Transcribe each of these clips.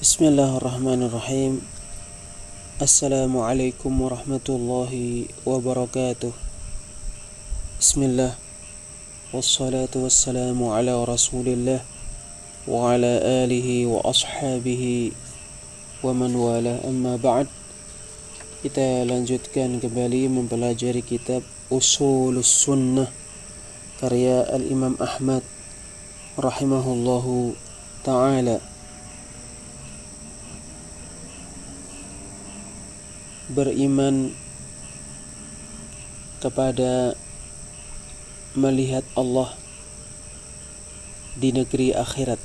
Bismillahirrahmanirrahim. Assalamualaikum warahmatullahi wabarakatuh. Bismillah. Wassalatu wassalamu ala rasulillah wa ala alihi wa ashabihi wa man wala, amma ba'd. Kita lanjutkan kembali mempelajari kitab Ushulus Sunnah karya Al-Imam Ahmad rahimahullahu ta'ala. Beriman kepada melihat Allah di negeri akhirat.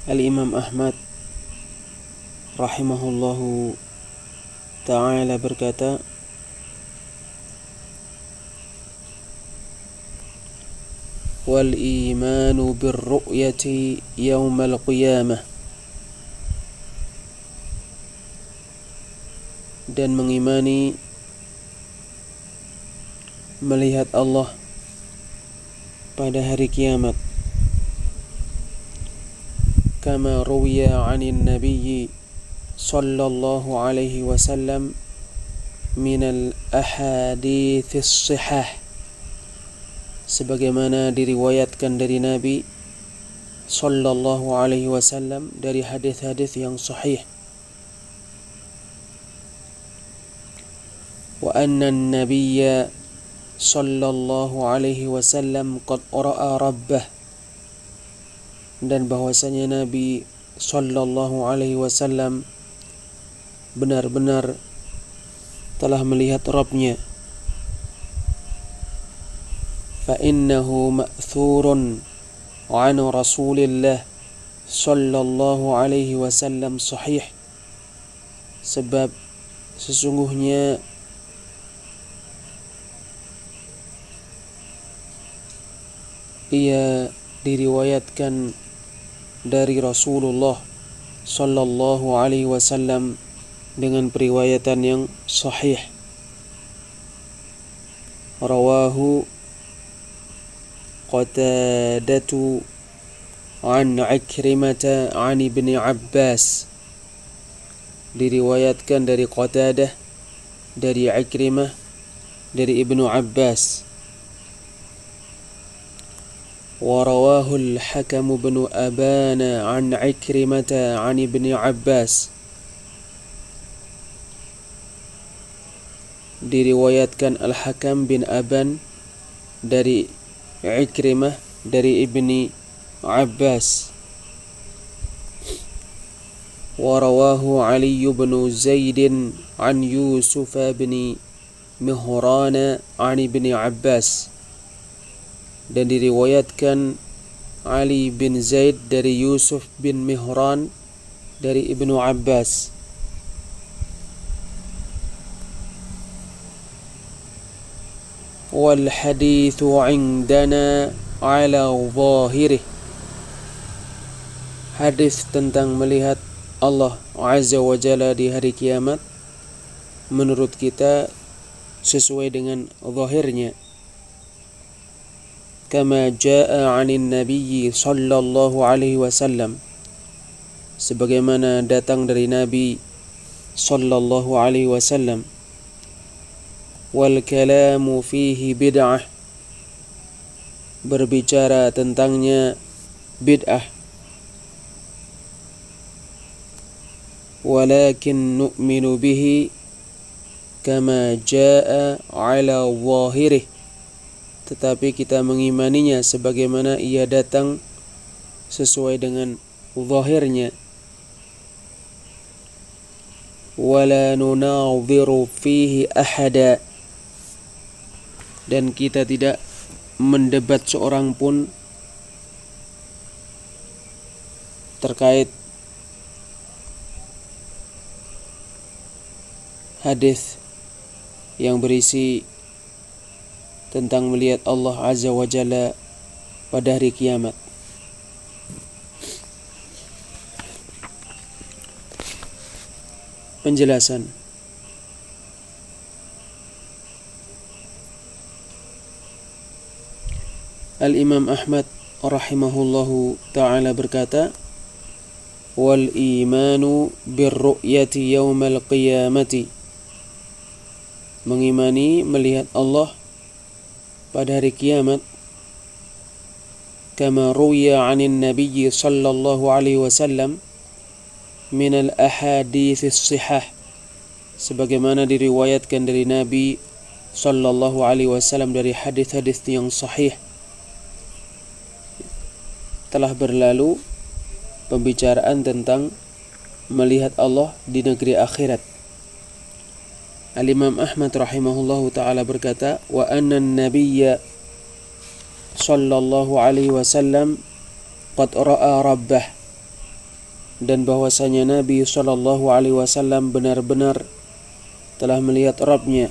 Al-Imam Ahmad rahimahullahu ta'ala berkata, wal imanu birru'yati yawmal qiyamah, dan mengimani melihat Allah pada hari kiamat. Kama ruwiya 'anil nabiyyi sallallahu alaihi wasallam minal ahadits shihah, sebagaimana diriwayatkan dari Nabi sallallahu alaihi wasallam dari hadis-hadis yang sahih. Wa anna an-nabiyya sallallahu alaihi wasallam qad ra'a rabbah, dan bahwasanya Nabi sallallahu alaihi wasallam benar-benar telah melihat Rabbnya. Fa innahu ma'thurun 'an Rasulillah sallallahu alaihi wasallam sahih, sebab sesungguhnya ia diriwayatkan dari Rasulullah sallallahu alaihi wasallam dengan periwayatan yang sahih. Rawahu Qatadatu an Ikrimata an Ibni Abbas, diriwayatkan dari Qatadah dari Ikrimah dari Ibnu Abbas. ورواه الحكم بن أبان عن عكرمة عن ابن عباس, diriwayatkan Al-Hakam bin Aban dari Ikrimah dari Ibni Abbas. ورواه علي بن زيد عن يوسف بن مهران عن ابن عباس, dan diriwayatkan Ali bin Zaid dari Yusuf bin Mihran dari Ibnu Abbas. Wal hadithu indana ala zahirih, hadis tentang melihat Allah Azza wa Jalla di hari kiamat menurut kita sesuai dengan zahirnya. Kama jaa 'anil nabiyyi sallallahu alaihi wasallam, sebagaimana datang dari Nabi sallallahu alaihi wasallam. Wal kalamu fihi bid'ah, berbicara tentangnya bid'ah. Walakin nu'minu bihi kama jaa 'ala zahirih, tetapi kita mengimaninya sebagaimana ia datang sesuai dengan zahirnya. Wala nunadhiru fihi ahada, dan kita tidak mendebat seorang pun terkait hadis yang berisi tentang melihat Allah Azza wa Jalla pada hari kiamat. Penjelasan. Al-Imam Ahmad rahimahullahu ta'ala berkata, wal imanu birru'yati yaumal qiyamati, mengimani melihat Allah pada hari kiamat, kama ruwiya 'anil nabiy sallallahu alaihi wasallam min al-ahadits as-sihah, sebagaimana diriwayatkan dari Nabi sallallahu alaihi wasallam dari hadis-hadis yang sahih. Telah berlalu pembicaraan tentang melihat Allah di negeri akhirat. Al-Imam Ahmad rahimahullahu ta'ala berkata, wa anna an-nabiyya sallallahu alaihi wasallam qad ra'a rabbah, dan bahwasanya Nabi sallallahu alaihi wasallam benar-benar telah melihat Rabbnya.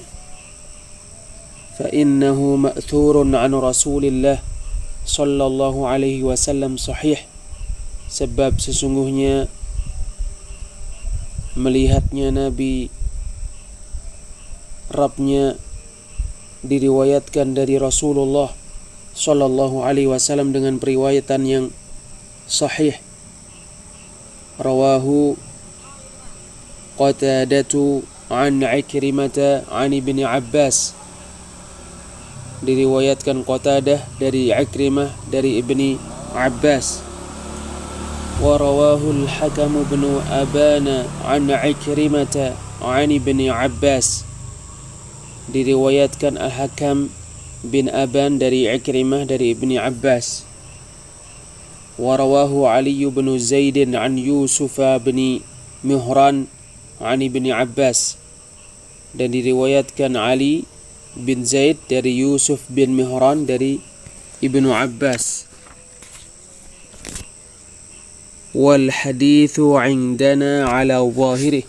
Fa innahu ma'thurun 'an Rasulillah sallallahu alaihi wasallam sahih, sebab sesungguhnya melihatnya Nabi Rabbnya diriwayatkan dari Rasulullah sallallahu alaihi wasallam dengan periwayatan yang sahih. Rawahu Qatadatu an Ikrimah an Ibni Abbas, diriwayatkan Qatadah dari Ikrimah dari Ibni Abbas. Wa rawahu al-Hakam bin Abana an Ikrimah an Ibni Abbas, diriwayatkan Al-Hakam bin Aban dari Ikrimah dari Ibni Abbas. Wa rawahu Ali bin Zaid an Yusuf bin Mihran an Ibni Abbas, dan diriwayatkan Ali bin Zaid dari Yusuf bin Mihran dari Ibnu Abbas. Wal hadithu indana ala zahirih,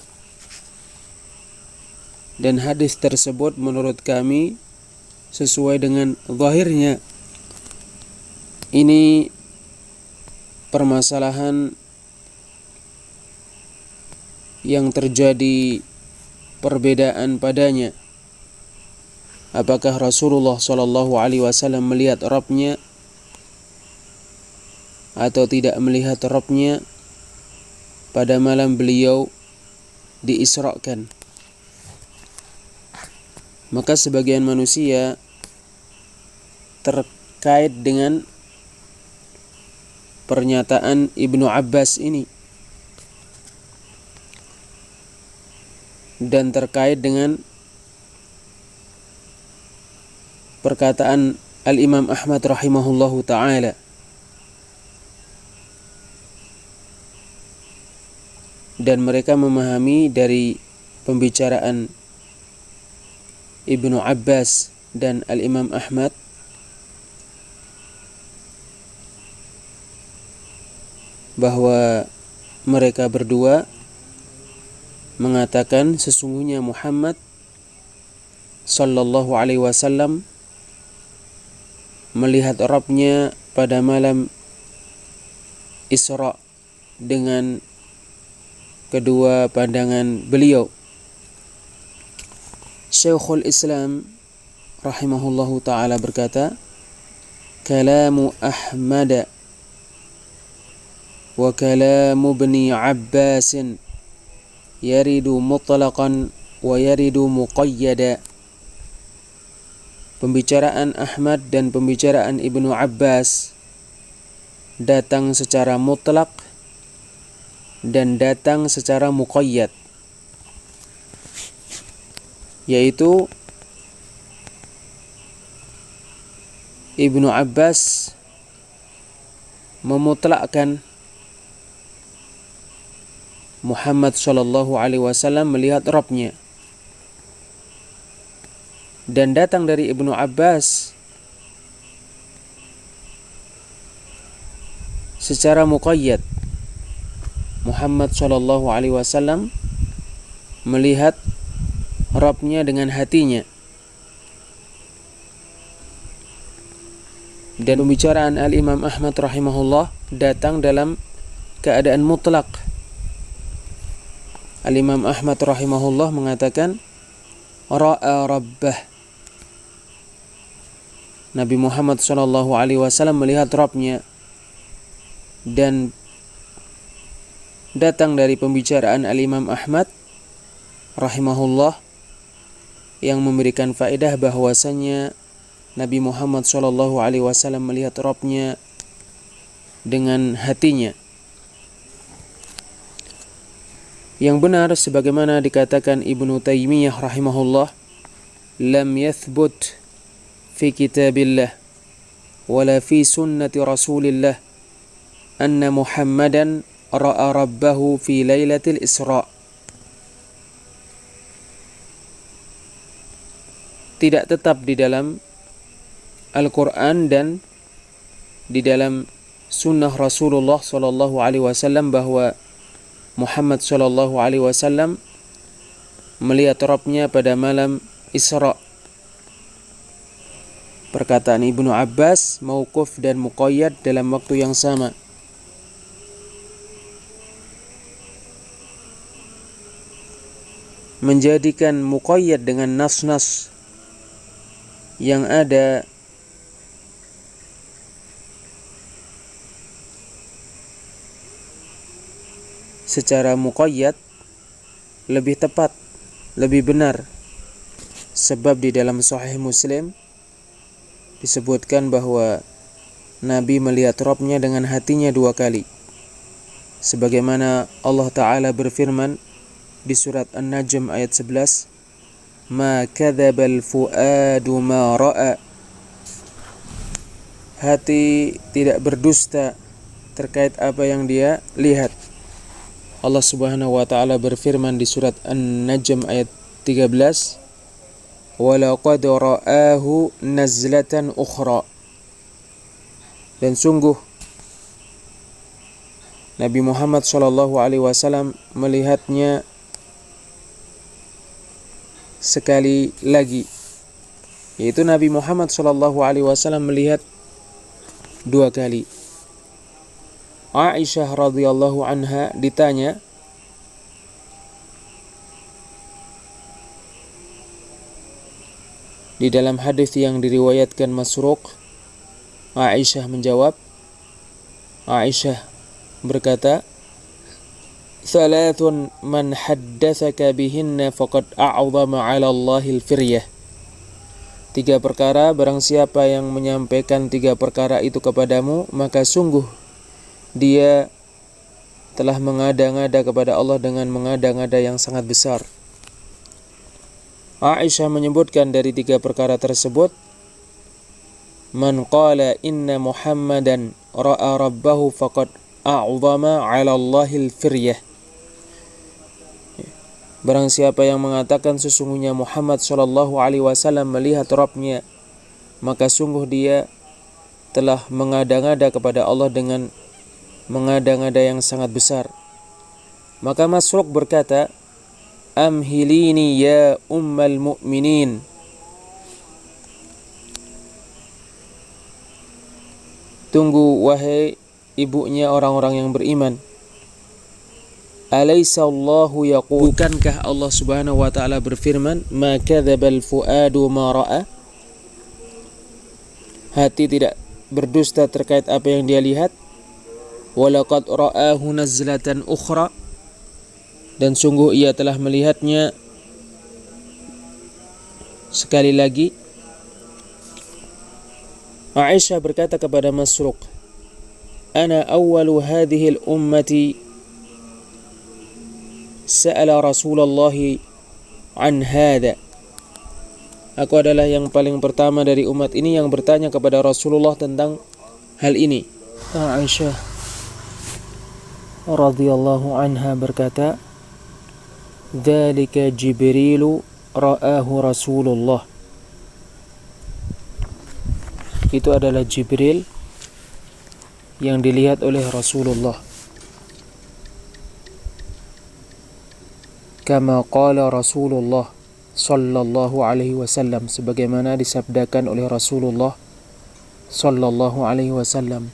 dan hadis tersebut menurut kami sesuai dengan zahirnya. Ini permasalahan yang terjadi perbedaan padanya. Apakah Rasulullah sallallahu alaihi wasallam melihat Rabbnya atau tidak melihat Rabbnya pada malam beliau diisrakan? Maka sebagian manusia terkait dengan pernyataan Ibnu Abbas ini dan terkait dengan perkataan Al-Imam Ahmad rahimahullahu ta'ala, dan mereka memahami dari pembicaraan Ibnu Abbas dan Al-Imam Ahmad bahwa mereka berdua mengatakan sesungguhnya Muhammad sallallahu alaihi wasallam melihat Rabbnya pada malam Isra dengan kedua pandangan beliau. Syekhul Islam rahimahullahu ta'ala berkata, kalamu Ahmad wa kalamu Ibni Abbas yaridu mutlaqan wa yaridu muqayyada. Pembicaraan Ahmad dan pembicaraan Ibnu Abbas datang secara mutlak dan datang secara muqayyad, yaitu Ibnu Abbas memutlakkan Muhammad sallallahu alaihi wasallam melihat Rabbnya, dan datang dari Ibnu Abbas secara muqayyad, Muhammad sallallahu alaihi wasallam melihat Rabbnya dengan hatinya. Dan pembicaraan Al-Imam Ahmad rahimahullah datang dalam keadaan mutlak. Al-Imam Ahmad rahimahullah mengatakan ra'a rabbah, Nabi Muhammad sallallahu alaihi wasallam melihat Rabbnya, dan datang dari pembicaraan Al-Imam Ahmad rahimahullah yang memberikan faedah bahwasannya Nabi Muhammad SAW melihat Rabbnya dengan hatinya. Yang benar sebagaimana dikatakan Ibnu Taimiyah rahimahullah, lam yathbut fi kitabillah wala fi sunnati Rasulillah anna Muhammadan ra'a rabbahu fi lailatul Isra. Tidak tetap di dalam Al-Quran dan di dalam sunnah Rasulullah SAW bahwa Muhammad SAW melihat Rabbnya pada malam Isra. Perkataan Ibnu Abbas mauquf dan muqayyad dalam waktu yang sama. Menjadikan muqayyad dengan nas-nas yang ada secara muqayyad lebih tepat, lebih benar. Sebab di dalam Sahih Muslim disebutkan bahwa Nabi melihat Rabbnya dengan hatinya 2 kali. Sebagaimana Allah Ta'ala berfirman di surat An-Najm ayat 11, "Ma kadzabal fuadu ma ra'a." Hati tidak berdusta terkait apa yang dia lihat. Allah Subhanahu wa taala berfirman di surat An-Najm ayat 13, "Wa laqad ra'ahu nazlatan ukhra." Dan sungguh Nabi Muhammad SAW melihatnya sekali lagi, yaitu Nabi Muhammad SAW melihat 2 kali. Aisyah radhiyallahu anha ditanya, di dalam hadis yang diriwayatkan Masruq, Aisyah menjawab, Aisyah berkata, "Thalathun man haddatsaka bihinna faqad a'zama 'ala Allahil firyah." 3 perkara, barang siapa yang menyampaikan 3 perkara itu kepadamu, maka sungguh dia telah mengada-ngada kepada Allah dengan mengada-ngada yang sangat besar. Aisyah menyebutkan dari 3 perkara tersebut, "Man qala inna Muhammadan ra'a rabbahu faqad a'zama 'ala Allahil firyah." Barang siapa yang mengatakan sesungguhnya Muhammad SAW melihat Rabbnya, maka sungguh dia telah mengada-ngada kepada Allah dengan mengada-ngada yang sangat besar. Maka Masruq berkata, "Amhilini ya ummal mu'minin." Tunggu wahai ibunya orang-orang yang beriman. Alaysa Allahu yaqul, bukankah Allah Subhanahu wa taala berfirman, "Ma kadzabal fuadu ma ra'a." Hati tidak berdusta terkait apa yang dia lihat. Walaqad ra'ahu nazlatan ukhra, dan sungguh ia telah melihatnya sekali lagi. Aisyah berkata kepada Masruq, "Ana awwalu hadhihi al-ummati sa'ala Rasulullah an hadha." Aku adalah yang paling pertama dari umat ini yang bertanya kepada Rasulullah tentang hal ini. Aisyah radhiyallahu anha berkata, "Dzalika Jibrilu ra'ahu Rasulullah." Itu adalah Jibril yang dilihat oleh Rasulullah. Kama qala Rasulullah sallallahu alaihi wasallam, sebagaimana disabdakan oleh Rasulullah sallallahu alaihi wasallam,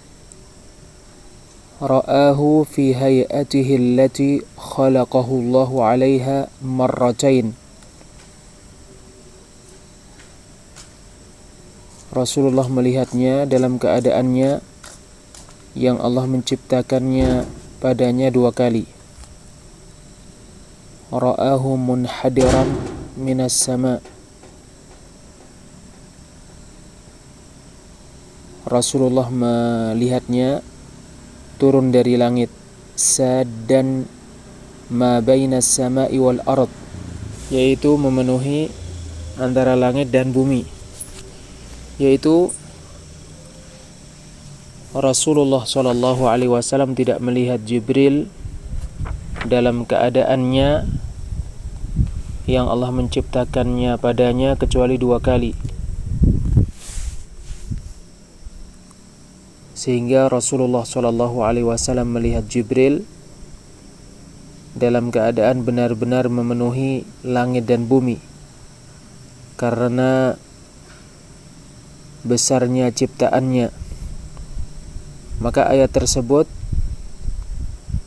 "Ra'ahu fi hayatihi allati khalaqahu Allah 'alaiha marratain." Rasulullah melihatnya dalam keadaannya yang Allah menciptakannya padanya 2 kali. ra'ahu munhadiran minas sama. Rasulullah melihatnya turun dari langit, saddan ma bainas sama'i wal ard, yaitu memenuhi antara langit dan bumi, yaitu Rasulullah Shallallahu Alaihi Wasallam tidak melihat Jibril dalam keadaannya yang Allah menciptakannya padanya kecuali 2 kali, sehingga Rasulullah Shallallahu Alaihi Wasallam melihat Jibril dalam keadaan benar-benar memenuhi langit dan bumi karena besarnya ciptaannya. Maka ayat tersebut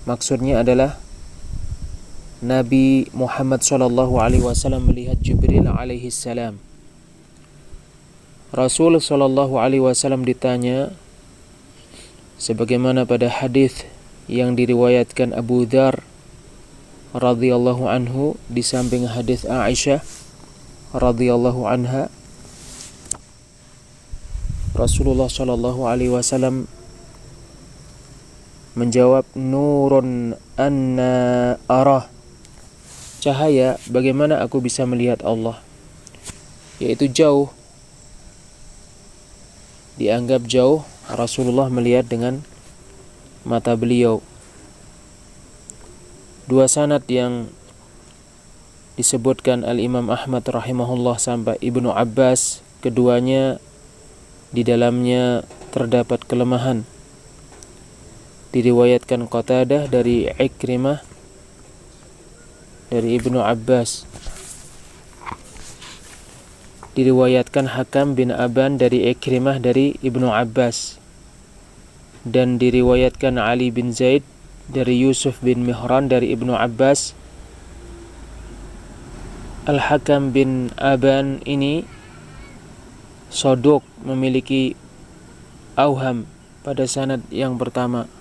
maksudnya adalah Nabi Muhammad Shallallahu Alaihi Wasallam melihat Jibril alaihi salam. Rasul Shallallahu Alaihi Wasallam ditanya, sebagaimana pada hadis yang diriwayatkan Abu Dzar radhiyallahu anhu di samping hadis Aisyah radhiyallahu anha, Rasulullah Shallallahu Alaihi Wasallam menjawab, nurun anna arah, cahaya bagaimana aku bisa melihat Allah, yaitu jauh, dianggap jauh. Rasulullah melihat dengan mata beliau. 2 sanad yang disebutkan Al-Imam Ahmad rahimahullah sampai Ibnu Abbas, keduanya di dalamnya terdapat kelemahan. Diriwayatkan Qatadah dari Ikrimah dari Ibnu Abbas, diriwayatkan Hakam bin Aban dari Ikrimah dari Ibnu Abbas, dan diriwayatkan Ali bin Zaid dari Yusuf bin Mihran dari Ibnu Abbas. Al-Hakam bin Aban ini sodok, memiliki auham pada sanad yang pertama.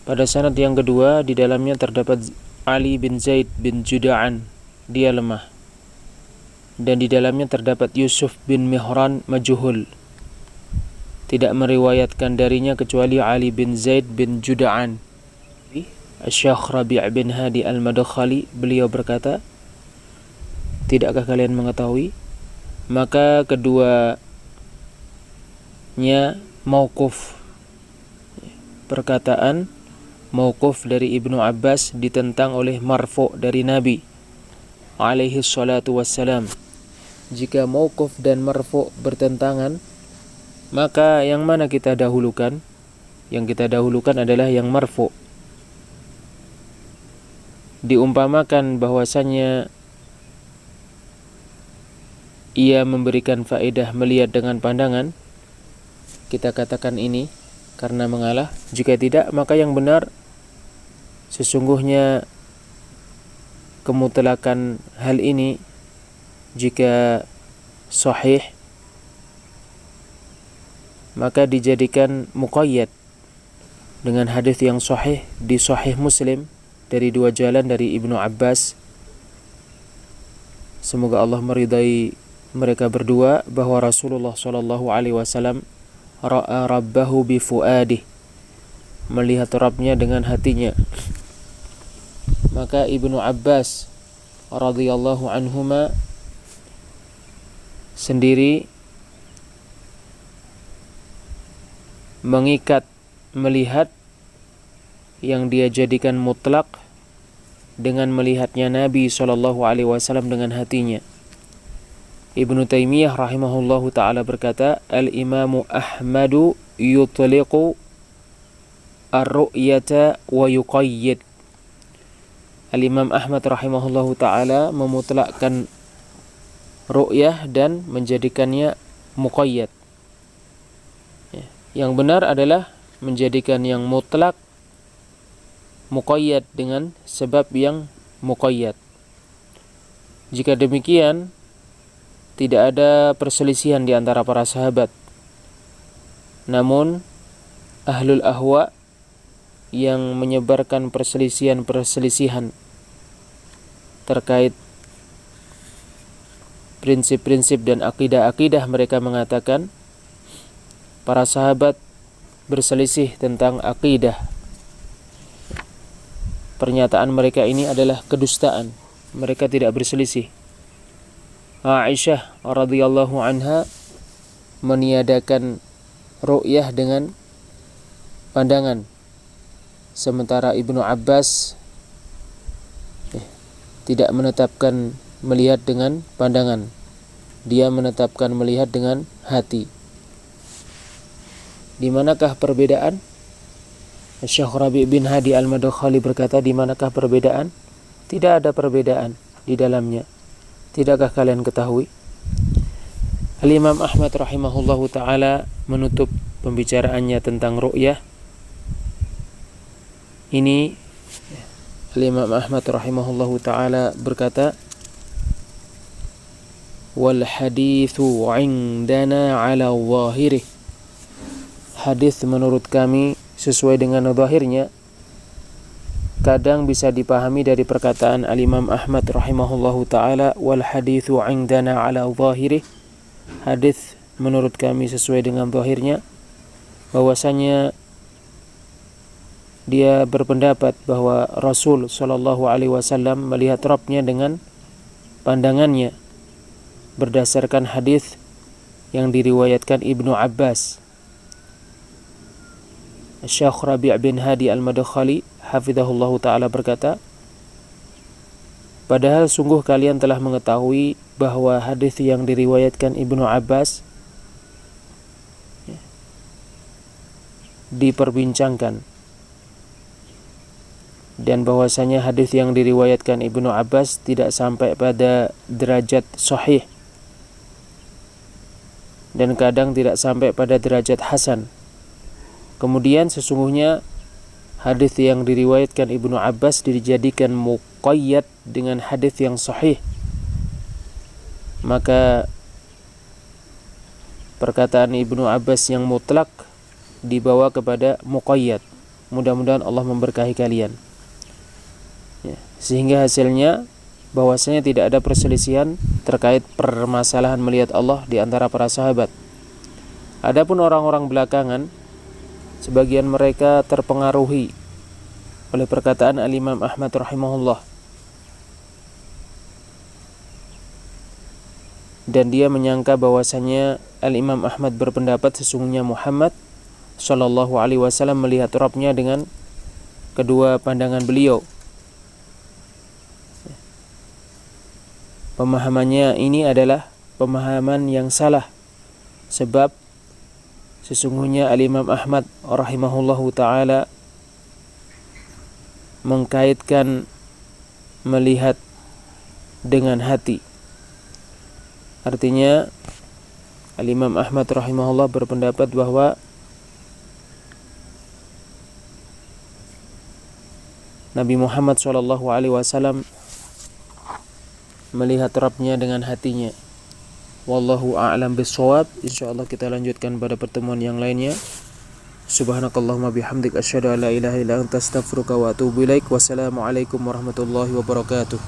Pada sanad yang kedua, di dalamnya terdapat Ali bin Zaid bin Juda'an, dia lemah. Dan di dalamnya terdapat Yusuf bin Mihran majhul, tidak meriwayatkan darinya kecuali Ali bin Zaid bin Juda'an. Syekh Rabi' bin Hadi Al-Madkhali, beliau berkata, tidakkah kalian mengetahui? Maka keduanya mauquf, perkataan mauquf dari Ibnu Abbas ditentang oleh marfu' dari Nabi alaihi salatu wassalam. Jika mauquf dan marfu' bertentangan, maka yang mana kita dahulukan? Yang kita dahulukan adalah yang marfu'. Diumpamakan bahwasannya ia memberikan faedah melihat dengan pandangan, kita katakan ini karena mengalah. Jika tidak, maka yang benar sesungguhnya kemutlakan hal ini jika sahih maka dijadikan muqayyad dengan hadis yang sahih di Sahih Muslim dari 2 jalan dari Ibnu Abbas. Semoga Allah meridai mereka berdua, bahwa Rasulullah Shallallahu Alaihi Wasallam ra'a rabbahu bi fuadih, melihat Rabbnya dengan hatinya. Maka Ibnu Abbas radhiyallahu anhuma sendiri mengikat melihat yang dia jadikan mutlak dengan melihatnya Nabi SAW dengan hatinya. Ibnu Taimiyah rahimahullahu ta'ala berkata, Al-Imamu Ahmadu yutliqu ar-ru'yata wa yuqayyid. Al-Imam Ahmad rahimahullahu ta'ala memutlakkan ru'yah dan menjadikannya muqayyad. Yang benar adalah menjadikan yang mutlak muqayyad dengan sebab yang muqayyad. Jika demikian, tidak ada perselisihan di antara para sahabat. Namun ahlul ahwa yang menyebarkan perselisihan-perselisihan terkait prinsip-prinsip dan akidah-akidah. Mereka mengatakan para sahabat berselisih tentang akidah. Pernyataan mereka ini adalah kedustaan. Mereka tidak berselisih. Aisyah radhiyallahu anha meniadakan ru'yah dengan pandangan, sementara Ibnu Abbas tidak menetapkan melihat dengan pandangan. Dia menetapkan melihat dengan hati. Di manakah perbedaan? Syekh Rabi' bin Hadi Al-Madkhali berkata, di manakah perbedaan? Tidak ada perbedaan di dalamnya. Tidakkah kalian ketahui? Al-Imam Ahmad rahimahullahu ta'ala menutup pembicaraannya tentang ru'yah. Ini Al-Imam Ahmad rahimahullahu ta'ala berkata, wal hadithu indana ala zahirih. Hadis menurut kami sesuai dengan zahirnya. Kadang bisa dipahami dari perkataan Al-Imam Ahmad rahimahullahu ta'ala, wal hadithu indana ala zahirih. Hadis menurut kami sesuai dengan zahirnya, bahwasanya dia berpendapat bahwa Rasul sallallahu alaihi wasallam melihat Rabbnya dengan pandangannya berdasarkan hadis yang diriwayatkan Ibnu Abbas. Syekh Rabi' bin Hadi Al-Madkhali hafizahullahu ta'ala berkata, padahal sungguh kalian telah mengetahui bahwa hadis yang diriwayatkan Ibnu Abbas diperbincangkan, dan bahwasanya hadis yang diriwayatkan Ibnu Abbas tidak sampai pada derajat sahih dan kadang tidak sampai pada derajat hasan. Kemudian sesungguhnya hadis yang diriwayatkan Ibnu Abbas dijadikan muqayyad dengan hadis yang sahih. Maka perkataan Ibnu Abbas yang mutlak dibawa kepada muqayyad. Mudah-mudahan Allah memberkahi kalian. Sehingga hasilnya bahwasanya tidak ada perselisihan terkait permasalahan melihat Allah di antara para sahabat. Adapun orang-orang belakangan, sebagian mereka terpengaruhi oleh perkataan Al-Imam Ahmad rahimahullah, dan dia menyangka bahwasanya Al-Imam Ahmad berpendapat sesungguhnya Muhammad sallallahu alaihi wasallam melihat Rabbnya dengan kedua pandangan beliau. Pemahamannya ini adalah pemahaman yang salah, sebab sesungguhnya Al-Imam Ahmad rahimahullahu ta'ala mengkaitkan melihat dengan hati. Artinya Al-Imam Ahmad rahimahullah berpendapat bahwa Nabi Muhammad SAW melihat Rabbnya dengan hatinya. Wallahu a'lam bissawab. Insyaallah kita lanjutkan pada pertemuan yang lainnya. Subhanakallahumma bihamdik asyhadu an la ilaha illa anta astaghfiruka wa atubu ilaik. Wassalamualaikum warahmatullahi wabarakatuh.